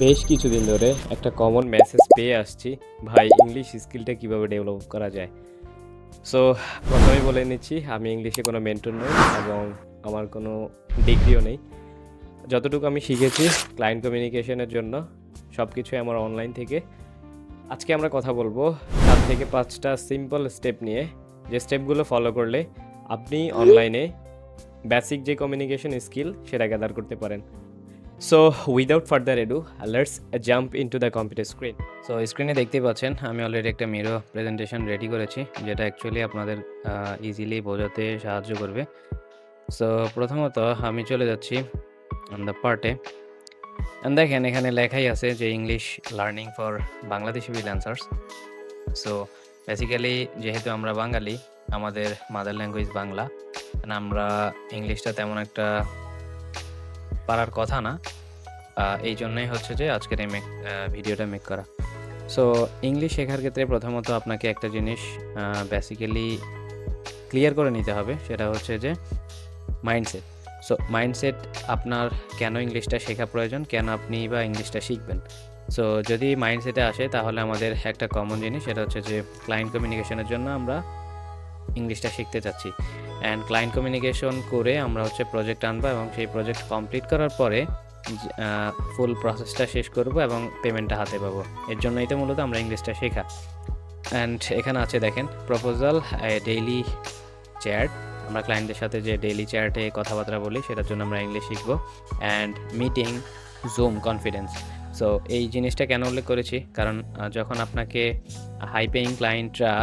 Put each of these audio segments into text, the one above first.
বেশ কিছুদিন ধরে একটা কমন মেসেজ পেয়ে আসছি, ভাই ইংলিশ স্কিলটা কিভাবে ডেভেলপ করা যায়। সো প্রথমেই বলে নিচ্ছি, আমি ইংলিশে কোনো মেন্টর নই এবং আমার কোনো ডিগ্রিও নেই। যতটুকু আমি শিখেছি ক্লায়েন্ট কমিউনিকেশনের জন্য সব কিছুই আমার অনলাইন থেকে। আজকে আমরা কথা বলবো 4 থেকে 5টা সিম্পল স্টেপ নিয়ে, যে স্টেপগুলো ফলো করলে আপনি অনলাইনে বেসিক যে কমিউনিকেশন স্কিল সেটা গ্যাদার করতে পারেন। So without further edu, let's jump into the computer screen. So স্ক্রিনে দেখতেই পাচ্ছেন আমি অলরেডি একটা মিরো প্রেজেন্টেশন রেডি করেছি, যেটা অ্যাকচুয়ালি আপনাদের ইজিলি বোঝাতে সাহায্য করবে। সো প্রথমত আমি চলে যাচ্ছি অন দ্য পার্টে। দেখেন এখানে লেখাই আছে যে English learning for Bangladeshi freelancers. So basically যেহেতু আমরা বাঙালি, আমাদের মাদার ল্যাঙ্গুয়েজ বাংলা, আমরা ইংলিশটা তেমন একটা পারার কথা না। এই জন্যই হচ্ছে যে আজকের এই ভিডিওটা মেক করা। সো ইংলিশ শেখার ক্ষেত্রে প্রথমত আপনাকে একটা জিনিস বেসিক্যালি ক্লিয়ার করে নিতে হবে, সেটা হচ্ছে যে মাইন্ডসেট। সো মাইন্ডসেট আপনার কেন ইংলিশটা শেখা প্রয়োজন, কেন আপনি বা ইংলিশটা শিখবেন। সো যদি মাইন্ডসেটে আসে তাহলে আমাদের একটা কমন জিনিস, সেটা হচ্ছে যে ক্লায়েন্ট কমিউনিকেশনের জন্য আমরা ইংলিশটা শিখতে চাচ্ছি। অ্যান্ড ক্লায়েন্ট কমিউনিকেশন করে আমরা হচ্ছে প্রজেক্ট আনবো এবং সেই প্রজেক্ট কমপ্লিট করার পরে ফুল প্রসেসটা শেষ করব এবং পেমেন্টটা হাতে পাবো। এর জন্যই তো মূলত আমরা ইংলিশটা শেখা। অ্যান্ড এখানে আছে দেখেন প্রপোজাল, ডেইলি চ্যাট। আমরা ক্লায়েন্টের সাথে যে ডেইলি চ্যাটে কথাবার্তা বলি সেটার জন্য আমরা ইংলিশ শিখবো। And meeting, zoom, confidence. So এই জিনিসটা কেন উল্লেখ করেছি, কারণ যখন আপনাকে হাই পেইং ক্লায়েন্টরা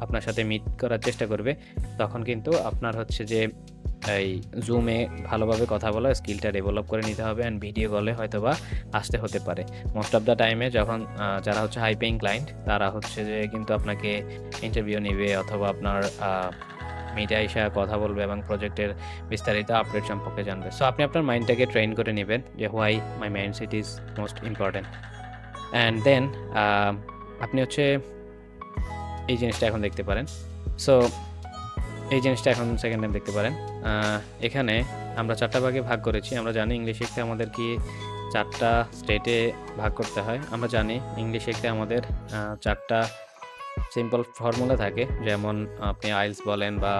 আপনার সাথে মিট করার চেষ্টা করবে, তখন কিন্তু আপনার হচ্ছে যে এই জুমে ভালোভাবে কথা বলার স্কিলটা ডেভেলপ করে নিতে হবে। অ্যান্ড ভিডিও কলে হয়তোবা আসতে হতে পারে। মোস্ট অফ দ্য টাইমে যখন যারা হচ্ছে হাই পেইং ক্লায়েন্ট, তারা হচ্ছে যে কিন্তু আপনাকে ইন্টারভিউ নেবে অথবা আপনার মিটে আইসা কথা বলবে এবং প্রজেক্টের বিস্তারিত আপডেট সম্পর্কে জানবে। সো আপনি আপনার মাইন্ডটাকে ট্রেন করে নেবেন যে why my mindset is most important. And then আপনি হচ্ছে এই জিনিসটা এখন দেখতে পারেন। সো এই জিনিসটা এখন সেকেন্ড টাইম দেখতে পারেন। এখানে আমরা 4টা ভাগে ভাগ করেছি। আমরা জানি ইংলিশ শিখতে আমাদের কি 4টা স্টেটে ভাগ করতে হয়। আমরা জানি ইংলিশ শিখতে আমাদের 4টা সিম্পল ফর্মুলা থাকে। যেমন আপনি আইএলটিএস বলেন বা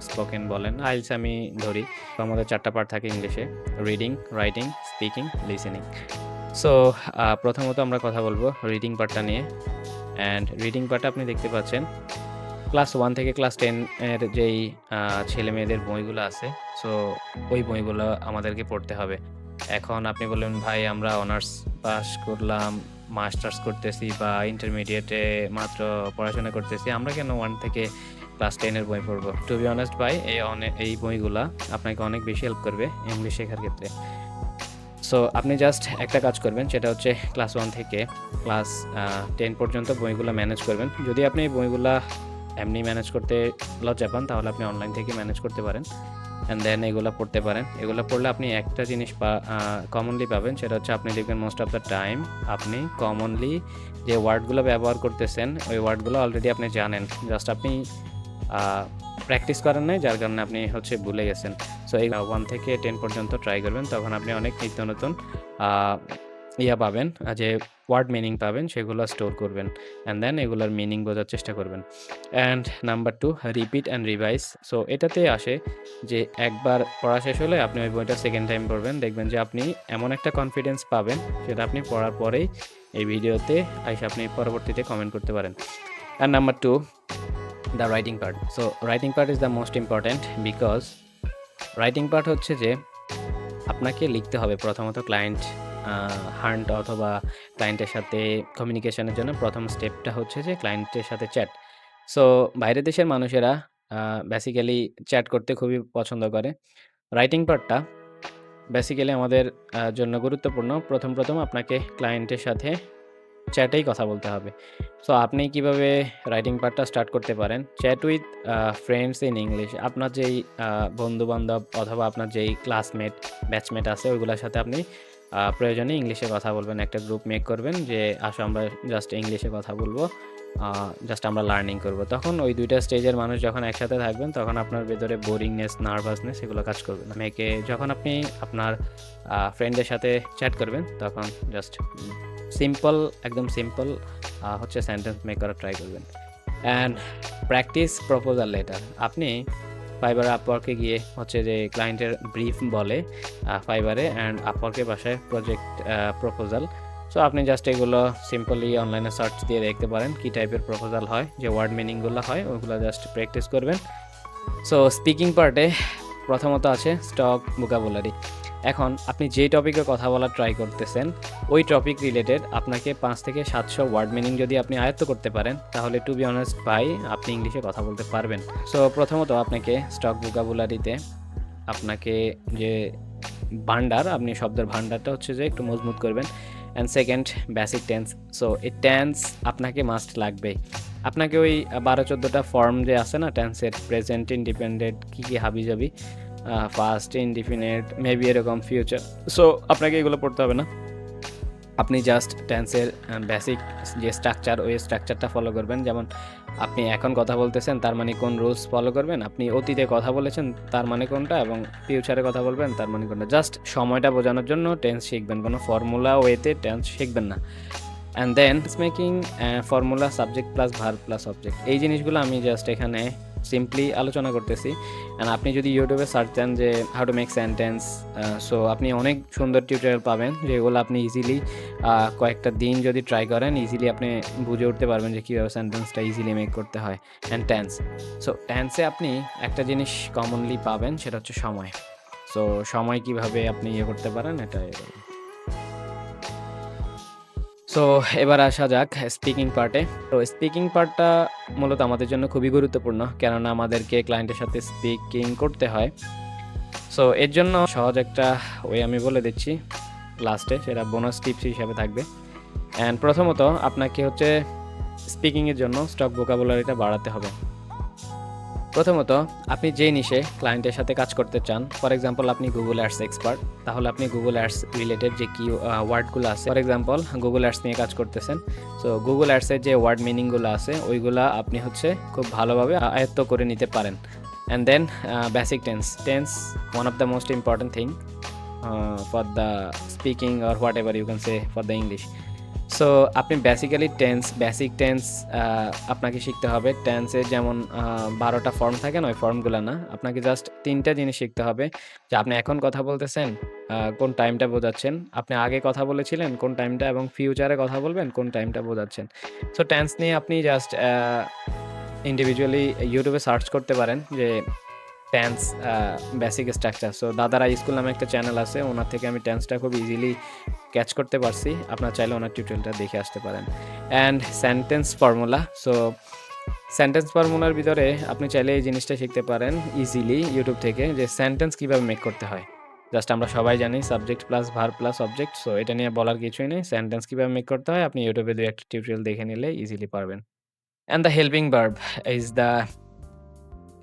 স্পোকেন বলেন। আইএলটিএস আমি ধরি। তো আমাদের 4টা পার্ট থাকে ইংলিশে: reading, writing, speaking, listening. So প্রথমত আমরা কথা বলবো রিডিং পার্টটা নিয়ে। অ্যান্ড রিডিং পার্টটা আপনি দেখতে পাচ্ছেন ক্লাস 1 থেকে ক্লাস 10 এর যেই ছেলেমেয়েদের বইগুলো আছে, সো ওই বইগুলো আমাদেরকে পড়তে হবে। এখন আপনি বললেন, ভাই আমরা অনার্স পাস করলাম, মাস্টার্স করতেছি বা ইন্টারমিডিয়েটে মাত্র পড়াশোনা করতেছি, আমরা কেন 1 থেকে ক্লাস 10 এর বই পড়বো? টু বি অনেস্ট ভাই, এই বইগুলা আপনাকে অনেক বেশি হেল্প করবে ইংলিশ শেখার ক্ষেত্রে। সো আপনি জাস্ট একটা কাজ করবেন, সেটা হচ্ছে ক্লাস 1 থেকে ক্লাস 10 পর্যন্ত বইগুলো ম্যানেজ করবেন। যদি আপনি এই বইগুলা এমনি ম্যানেজ করতে লজ্জা পান, তাহলে আপনি অনলাইন থেকে ম্যানেজ করতে পারেন। অ্যান্ড দেন এগুলো পড়তে পারেন। এগুলো পড়লে আপনি একটা জিনিস কমনলি পাবেন, সেটা হচ্ছে আপনি দেখবেন মোস্ট অফ দ্য টাইম আপনি কমনলি যে ওয়ার্ডগুলো ব্যবহার করতেছেন, ওই ওয়ার্ডগুলো অলরেডি আপনি জানেন। জাস্ট আপনি প্র্যাকটিস করেন নাই, যার কারণে আপনি হচ্ছে ভুলে গেছেন। সো এই 1 থেকে 10 পর্যন্ত ট্রাই করবেন, তখন আপনি অনেক নিত্য নতুন পাবেন, যে ওয়ার্ড মিনিং পাবেন, সেগুলো স্টোর করবেন। অ্যান্ড দেন এগুলোর মিনিং বোঝার চেষ্টা করবেন। And number 2, repeat and revise. So এটাতে আসে যে একবার পড়া শেষ হলে আপনি ওই বইটা সেকেন্ড টাইম পড়বেন, দেখবেন যে আপনি এমন একটা কনফিডেন্স পাবেন, সেটা আপনি পড়ার পরেই এই ভিডিওতে এসে আপনি পরবর্তীতে কমেন্ট করতে পারেন। And number 2, the writing part. So writing part is the most important, because writing part হচ্ছে যে আপনাকে লিখতে হবে প্রথমত ক্লায়েন্ট হান্ট অথবা ক্লায়েন্টের সাথে কমিউনিকেশনের জন্য প্রথম স্টেপটা হচ্ছে যে ক্লায়েন্টের সাথে চ্যাট। সো বাইরের দেশের মানুষেরা বেসিক্যালি চ্যাট করতে খুবই পছন্দ করে। রাইটিং পার্টটা বেসিক্যালি আমাদের জন্য গুরুত্বপূর্ণ। প্রথম আপনাকে ক্লায়েন্টের সাথে চ্যাটেই কথা বলতে হবে। সো আপনি কিভাবে রাইটিং পার্টটা স্টার্ট করতে পারেন? Chat with friends in English. আপনার যেই বন্ধু-বান্ধব অথবা আপনার যেই ক্লাসমেট, ব্যাচমেট আছে, ওইগুলোর সাথে আপনি প্রয়োজনে ইংলিশে কথা বলবেন। একটা গ্রুপ মেক করবেন যে আসো আমরা জাস্ট ইংলিশে কথা বলবো। জাস্ট আমরা লার্নিং করব। তখন ওই ২ টা স্টেজের মানুষ যখন একসাথে থাকবেন, তখন আপনার ভেতরে বোরিংনেস, নার্ভাসনেস এগুলো কাজ করবে না। যখন আপনি আপনার ফ্রেন্ডের সাথে চ্যাট করবেন, তখন জাস্ট সিম্পল, একদম সিম্পল হচ্ছে সেন্টেন্স মেক করার ট্রাই করবেন। And practice proposal letter. আপনি ফাইবার আপওয়ার্কে গিয়ে হচ্ছে যে ক্লায়েন্টের ব্রিফ বলে ফাইবারে, অ্যান্ড আপওয়ার্কের বাসায় প্রজেক্ট প্রপোজাল। সো আপনি জাস্ট এগুলো সিম্পলি অনলাইনে সার্চ দিয়ে দেখতে পারেন কী টাইপের প্রপোজাল হয়, যে ওয়ার্ড মিনিংগুলো হয় ওইগুলো জাস্ট প্র্যাকটিস করবেন। সো স্পিকিং পার্টে প্রথমত আছে স্টক ভোকাবুলারি। এখন আপনি যে টপিকে কথা বলার ট্রাই করতেছেন, ওই টপিক রিলেটেড আপনাকে ৫ থেকে ৭০০ ওয়ার্ড মিনিং যদি আপনি আয়ত্ত করতে পারেন, তাহলে টু বি অনেস্ট ভাই, আপনি ইংলিশে কথা বলতে পারবেন। সো প্রথমত আপনাকে স্টক ভোকাবুলারিতে আপনাকে যে ভান্ডার, আপনি শব্দের ভান্ডারটা হচ্ছে যে একটু মজবুত করবেন। And second, basic tense. So এই টেন্স আপনাকে মাস্ট লাগবেই। আপনাকে ওই ১২-১৪টা ফর্ম যে আছে না টেন্সের, প্রেজেন্ট, ইন্ডিপেন্ডেন্ট, কী হাবিজাবি, পাস্ট, ইনডিফিনিট, মেবি এরকম, ফিউচার। সো আপনাকে এগুলো পড়তে হবে না। আপনি জাস্ট টেন্সের বেসিক যে স্ট্রাকচার, ওই স্ট্রাকচারটা ফলো করবেন। যেমন আপনি এখন কথা বলতেছেন, তার মানে কোন রুলস ফলো করবেন, আপনি অতীতে কথা বলেছেন তার মানে কোনটা, এবং ফিউচারে কথা বলবেন তার মানে কোনটা। জাস্ট সময়টা বোঝানোর জন্য টেন্স শিখবেন, কোনো ফর্মুলা ওয়েতে টেন্স শিখবেন না। And then making formula, subject plus verb plus object, এই জিনিসগুলো আমি জাস্ট এখানে সিম্পলি আলোচনা করতেছি। অ্যান্ড আপনি যদি ইউটিউবে সার্চ দেন যে how to make sentence, so আপনি অনেক সুন্দর টিউটোরিয়াল পাবেন, যেগুলো আপনি ইজিলি কয়েকটা দিন যদি ট্রাই করেন, ইজিলি আপনি বুঝে উঠতে পারবেন যে কীভাবে সেন্টেন্সটা ইজিলি মেক করতে হয়। অ্যান্ড টেন্স, সো টেন্সে আপনি একটা জিনিস কমনলি পাবেন, সেটা হচ্ছে সময়। সো সময় কীভাবে আপনি করতে পারেন, এটা সো এবার আসা যাক স্পিকিং পার্টে। তো স্পিকিং পার্টটা মূলত আমাদের জন্য খুবই গুরুত্বপূর্ণ, কেননা আমাদেরকে ক্লায়েন্টের সাথে স্পিকিং করতে হয়। সো এর জন্য সহজ একটা ওয়ে আমি বলে দিচ্ছি লাস্টে, সেটা বোনাস টিপস হিসাবে থাকবে। অ্যান্ড প্রথমত আপনাকে হচ্ছে স্পিকিংয়ের জন্য স্টক ভোকাবুলারিটা বাড়াতে হবে। প্রথমত আপনি যে নিশে ক্লায়েন্টের সাথে কাজ করতে চান, ফর এক্সাম্পল আপনি গুগল অ্যাডস এক্সপার্ট, তাহলে আপনি গুগল অ্যাডস রিলেটেড যে কি ওয়ার্ডগুলো আছে, ফর এক্সাম্পল গুগল অ্যাডস নিয়ে কাজ করতেছেন, সো গুগল অ্যাডসের যে ওয়ার্ড মিনিংগুলো আছে ওইগুলা আপনি হচ্ছে খুব ভালোভাবে আয়ত্ত করে নিতে পারেন। And then basic tense one of the most important thing for the speaking or whatever you can say for the English. So আপনি বেসিক্যালি বেসিক টেন্স আপনাকে শিখতে হবে। টেন্সের যেমন ১২টা ফর্ম থাকে না, ওই ফর্মগুলো না, আপনাকে জাস্ট ৩টা জিনিস শিখতে হবে। যে আপনি এখন কথা বলতেছেন, কোন টাইমটা বোঝাচ্ছেন, আপনি আগে কথা বলেছিলেন কোন টাইমটা, এবং ফিউচারে কথা বলবেন কোন টাইমটা বোঝাচ্ছেন। সো টেন্স নিয়ে আপনি জাস্ট ইন্ডিভিজুয়ালি ইউটিউবে সার্চ করতে পারেন যে টেন্স বেসিক স্ট্রাকচার। সো দাদারা স্কুল নামে একটা চ্যানেল আছে, ওনার থেকে আমি টেন্সটা খুব ইজিলি ক্যাচ করতে পারছি। আপনারা চাইলে ওনার টিউটোরিয়ালটা দেখে আসতে পারেন। And sentence formula, so sentence ফর্মুলার ভিতরে আপনি চাইলে এই জিনিসটা শিখতে পারেন ইজিলি ইউটিউব থেকে, যে সেন্টেন্স কীভাবে মেক করতে হয়। জাস্ট আমরা সবাই জানি subject plus verb plus object, so এটা নিয়ে বলার কিছুই নেই। সেন্টেন্স কীভাবে মেক করতে হয় আপনি ইউটিউবে ২-১টা টিউটোরিয়াল দেখে নিলে ইজিলি পারবেন। And the helping verb is the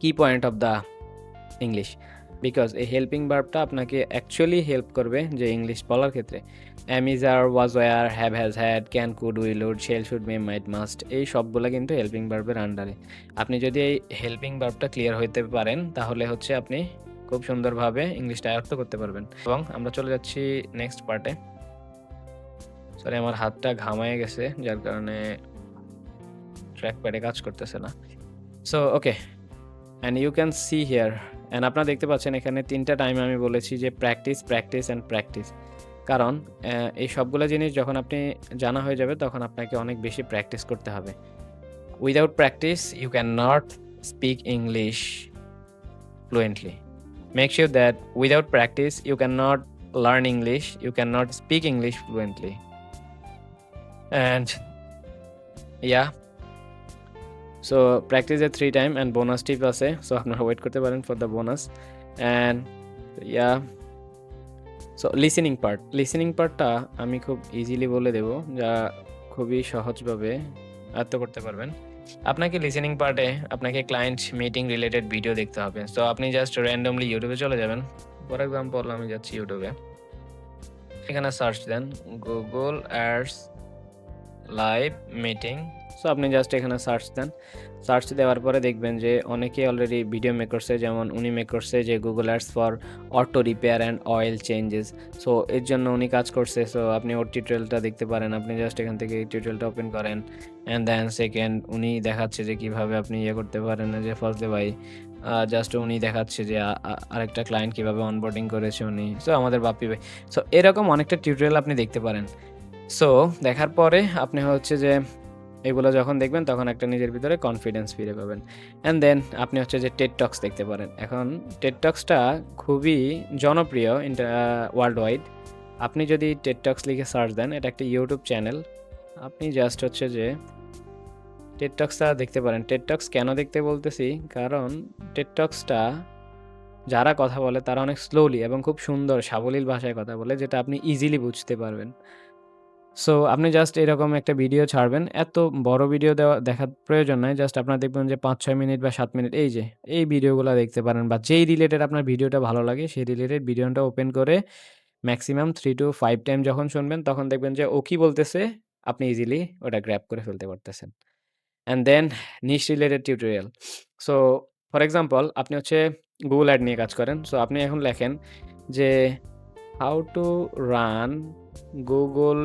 key point of the English, because এই হেল্পিং ভার্বটা আপনাকে অ্যাকচুয়ালি হেল্প করবে যে ইংলিশ বলার ক্ষেত্রে। Am, is, are, was, were, have, has, had, can, could, will, would, shall, should, may, might, must, এই সবগুলো কিন্তু হেল্পিং ভার্বের আন্ডারে। আপনি যদি এই হেল্পিং ভার্বটা ক্লিয়ার হইতে পারেন, তাহলে হচ্ছে আপনি খুব সুন্দরভাবে ইংলিশটা আয়ত্ত করতে পারবেন। এবং আমরা চলে যাচ্ছি নেক্সট পার্টে। সরি, আমার হাতটা ঘামায় গেছে, যার কারণে ট্র্যাক প্যাডে কাজ করতেছে না। So okay, and you can see here, and আপনারা দেখতে পাচ্ছেন এখানে 3টা টাইম আমি বলেছি যে প্র্যাকটিস, প্র্যাকটিস অ্যান্ড প্র্যাকটিস। কারণ এই সবগুলো জিনিস যখন আপনি জানা হয়ে যাবে, তখন আপনাকে অনেক বেশি প্র্যাকটিস করতে হবে। Without practice you can not speak English fluently. Make sure that without practice you can not learn English, you can not speak English fluently. And yeah, so প্র্যাকটিসের 3 টাইম অ্যান্ড বোনাস টিপ আছে, so আপনারা wait করতে পারেন for the bonus. And yeah, so listening পার্টটা আমি খুব easily বলে দেবো, যা খুবই সহজভাবে আয়ত্ত করতে পারবেন। আপনাকে লিসেনিং পার্টে আপনাকে ক্লায়েন্ট মিটিং রিলেটেড ভিডিও দেখতে হবে। সো আপনি জাস্ট র্যান্ডমলি ইউটিউবে চলে যাবেন। ফর এক্সাম্পল আমি যাচ্ছি ইউটিউবে, এখানে সার্চ দেন Google ads live meeting. So আপনি জাস্ট এখানে সার্চ দেন। সার্চ দেওয়ার পরে দেখবেন যে অনেকেই অলরেডি ভিডিও মেক করছে, যেমন উনি মেক করছে যে Google ads for auto repair and oil changes. So এর জন্য উনি কাজ করছে। সো আপনি ওর টিউটোরিয়ালটা দেখতে পারেন। আপনি জাস্ট এখান থেকে এই টিউটোরিয়ালটা ওপেন করেন অ্যান্ড দেন সেকেন্ড উনি দেখাচ্ছে যে কিভাবে আপনি ইয়ে করতে পারেন যে ফজলে ভাই জাস্ট উনি দেখাচ্ছে যে আরেকটা ক্লায়েন্ট কিভাবে অনবোর্ডিং করেছে উনি। সো আমাদের বাপ্পি ভাই। সো এরকম অনেকটা টিউটোরিয়াল আপনি দেখতে পারেন। সো দেখার পরে আপনি হচ্ছে যে এগুলো যখন দেখবেন তখন একটা নিজের ভিতরে কনফিডেন্স ফিরে পাবেন। অ্যান্ড দেন আপনি হচ্ছে যে টেড টক্স দেখতে পারেন। এখন টেড টক্সটা খুবই জনপ্রিয় ওয়ার্ল্ড ওয়াইড। আপনি যদি টেড টক্স লিখে সার্চ দেন, এটা একটা ইউটিউব চ্যানেল। আপনি জাস্ট হচ্ছে যে টেড টক্সটা দেখতে পারেন। টেড টক্স কেন দেখতে বলতেছি, কারণ টেড টক্সটা যারা কথা বলে তারা অনেক স্লোলি এবং খুব সুন্দর সাবলীল ভাষায় কথা বলে, যেটা আপনি ইজিলি বুঝতে পারবেন। সো আপনি জাস্ট এরকম একটা ভিডিও ছাড়বেন। এত বড় ভিডিও দেখার প্রয়োজন নাই। জাস্ট আপনারা দেখবেন যে ৫-৬ মিনিট বা ৭ মিনিট এই ভিডিওগুলা দেখতে পারেন, বা যেই রিলেটেড আপনার ভিডিওটা ভালো লাগে সেই রিলেটেড ভিডিওটা ওপেন করে ম্যাক্সিমাম 3 to 5 টাইম যখন শুনবেন তখন দেখবেন যে ও কি বলতেছে আপনি ইজিলি ওটা গ্র্যাব করে ফেলতে পারতেছেন। And then niche related tutorial. So for example আপনি হচ্ছে Google অ্যাড নিয়ে কাজ করেন। সো আপনি এখন লেখেন যে how to run Google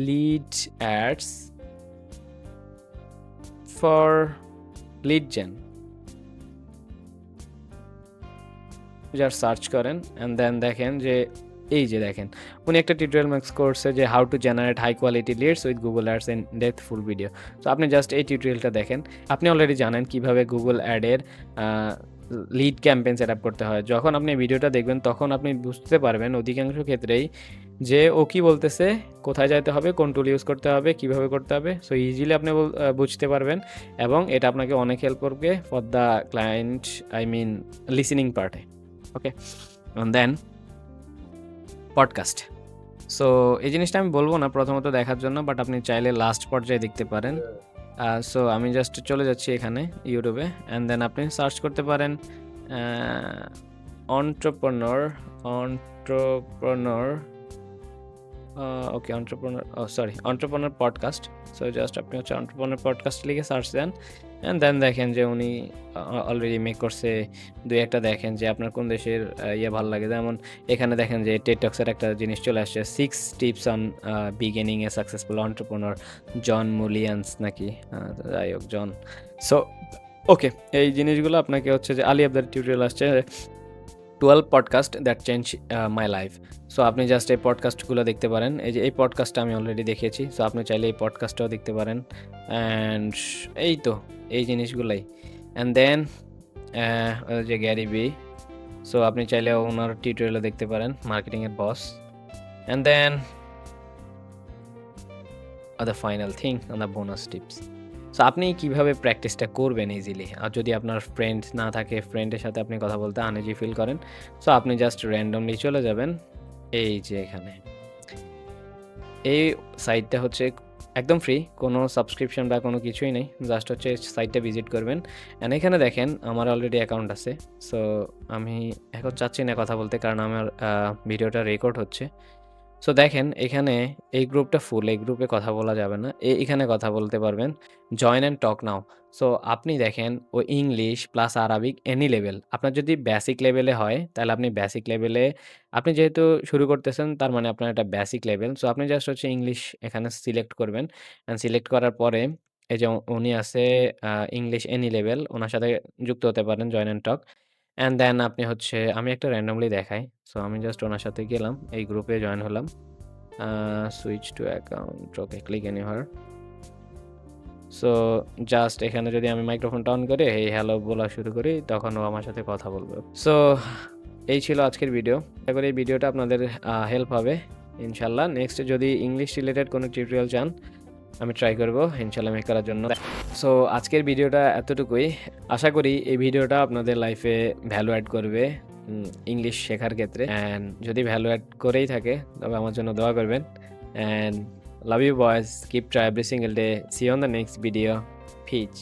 lead ads for lead gen, যার সার্চ করেন অ্যান্ড দেন দেখেন যে দেখেন উনি একটা টিউটোরিয়াল মেক করছে যে how to generate high quality leads with Google ads in depth full video. তো আপনি জাস্ট এই টিউটোরিয়ালটা দেখেন। আপনি অলরেডি জানেন কিভাবে গুগল অ্যাডের লিড ক্যাম্পেইন সেট আপ করতে হয়। যখন আপনি ভিডিওটা দেখবেন তখন আপনি বুঝতে পারবেন অধিকাংশ ক্ষেত্রেই যে ও কি বলতেছে, কোথায় যাইতে হবে, কোন টুল ইউজ করতে হবে, কিভাবে করতে হবে। সো ইজিলি আপনি বুঝতে পারবেন এবং এটা আপনাকে অনেক হেল্প করবে for the client, I mean listening পার্টে। ওকে, দেন পডকাস্ট। সো এই জিনিসটা আমি বলবো না প্রথমত দেখার জন্য, বাট আপনি চাইলে লাস্ট পর্যায়ে দেখতে পারেন। সো আমি জাস্ট চলে যাচ্ছি এখানে ইউটিউবে অ্যান্ড দেন আপনি সার্চ করতে পারেন অন্ট্রপ্রনর অন্ট্রপ্রনর পডকাস্ট। সো জাস্ট আপনি হচ্ছে অন্ট্রপ্রনর পডকাস্ট লিখে সার্চ দেন অ্যান্ড দেন দেখেন যে উনি অলরেডি মেক করছে 2-1টা। দেখেন যে আপনার কোন দেশের ভালো লাগে। যেমন এখানে দেখেন যে টেড টক্সের একটা জিনিস চলে আসছে, 6 tips on beginning a successful entrepreneur, John Mullins নাকি, যাই হোক জন। সো ওকে, এই জিনিসগুলো আপনাকে হচ্ছে যে আলী আবদার টিউটোরিয়াল আসছে 12 podcast that change my life. So আপনি জাস্ট এই পডকাস্টগুলো দেখতে পারেন। এই পডকাস্টটা আমি অলরেডি দেখিয়েছি। সো আপনি চাইলে এই পডকাস্টটাও দেখতে পারেন অ্যান্ড এই জিনিসগুলাই। অ্যান্ড দেন যে গ্যারি ভি। সো আপনি চাইলে ওনার টিউটোরিয়ালও দেখতে পারেন, মার্কেটিংয়ের boss. And then the final thing on the bonus tips. So আপনি কিভাবে প্র্যাকটিসটা করবেন ইজিলি, আর যদি আপনার ফ্রেন্ড না থাকে, ফ্রেন্ডের সাথে আপনি কথা বলতে আনইজি ফিল করেন, সো আপনি জাস্ট র্যান্ডমলি চলে যাবেন এই যে এখানে। এই সাইটটা হচ্ছে একদম ফ্রি, কোনো সাবস্ক্রিপশন বা কোনো কিছুই নেই। জাস্ট হচ্ছে সাইটটা ভিজিট করবেন অ্যান্ড এখানে দেখেন আমার অলরেডি অ্যাকাউন্ট আছে। সো আমি এখন চাচ্ছি না কথা বলতে, কারণ আমার ভিডিওটা রেকর্ড হচ্ছে। সো দেখেন এখানে এই গ্রুপটা ফুল, এই গ্রুপে কথা বলা যাবে না। এখানে কথা বলতে পারবেন, join and talk now. So আপনি দেখেন ও English plus Arabic any level. আপনার যদি বেসিক লেভেলে হয় তাহলে আপনি বেসিক লেভেলে, আপনি যেহেতু শুরু করতেছেন তার মানে আপনার একটা বেসিক লেভেল। সো আপনি জাস্ট হচ্ছে ইংলিশ এখানে সিলেক্ট করবেন অ্যান্ড সিলেক্ট করার পরে এই যে উনি আছে ইংলিশ এনি লেভেল, ওনার সাথে যুক্ত হতে পারেন, join and talk. And then আপনি হচ্ছে, আমি একটা র্যান্ডমলি দেখাই। সো আমি জাস্ট ওনার সাথে গেলাম, এই গ্রুপে জয়েন হলাম। Switch to account, okay, click anywhere. So just এখানে যদি আমি মাইক্রোফোনটা অন করে এই হ্যালো বলা শুরু করি, তখন ও আমার সাথে কথা বলবে। সো এই ছিল আজকের ভিডিও। আশা করি এই ভিডিওটা আপনাদের হেল্প হবে ইনশাল্লাহ। নেক্সট যদি ইংলিশ রিলেটেড কোনো টিউটোরিয়াল চান আমি ট্রাই করবো ইনশাল্লাহ মেক করার জন্য। সো আজকের ভিডিওটা এতটুকুই। আশা করি এই ভিডিওটা আপনাদের লাইফে ভ্যালু অ্যাড করবে ইংলিশ শেখার ক্ষেত্রে। অ্যান্ড যদি ভ্যালু অ্যাড করেই থাকে তবে আমার জন্য দোয়া করবেন। And love you boys, keep try every single day. See you on the next video. Peace.